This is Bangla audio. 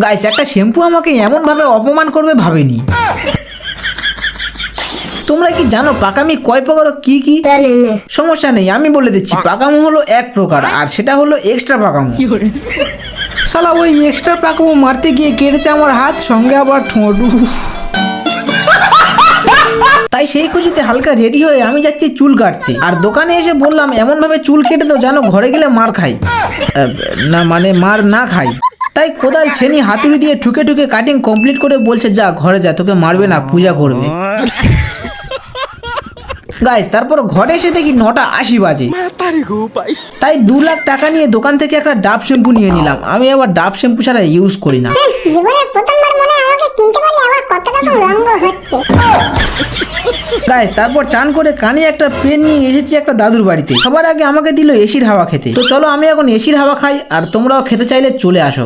গাইস, একটা শ্যাম্পু আমাকে এমন ভাবে অপমান করবে ভাবিনি। তোমরা কি জানো পাকামি কয় প্রকার ও কি কি? সমস্যা নেই, আমি বলে দিচ্ছি। পাকামো হলো এক প্রকার, আর সেটা হলো এক্সট্রা পাকামো। শালা ওই এক্সট্রা পাকামো মারতে গিয়ে কেটেছে আমার হাত, সঙ্গে আবার ঠোঁট। তাই সেই খুশিতে হালকা রেডি হয়ে আমি যাচ্ছি চুল কাটতে। আর দোকানে এসে বললাম এমন ভাবে চুল কেটে দাও যেন ঘরে গেলে মার খাই, না মানে মার না খাই। তাই কোদাল ছেনি হাতুড়ি দিয়ে ঠুকে ঠুকে কাটিং কমপ্লিট করে বলছে যা ঘরে যা, তোকে মারবে না, পূজা করবে। গাইস, তারপর ঘরে এসে দেখি 9:80 বাজে। তাই 2 লাখ টাকা নিয়ে দোকান থেকে একটা ডাব শ্যাম্পু নিয়ে নিলাম। আমি আবার ডাব শ্যাম্পু ছাড়া ইউজ করি না। জীবনে প্রথমবার মনে হয় আমাকে কিনতে পারলে আমার কত রকম রঙ্গ হচ্ছে। গাইস, তারপর চান করে কানে একটা পেন নিয়ে এসেছি একটা দাদুর বাড়িতে। সবার আগে আমাকে দিল এসির হাওয়া খেতে। তো চলো আমি এখন এসির হাওয়া খাই, আর তোমরাও খেতে চাইলে চলে আসো।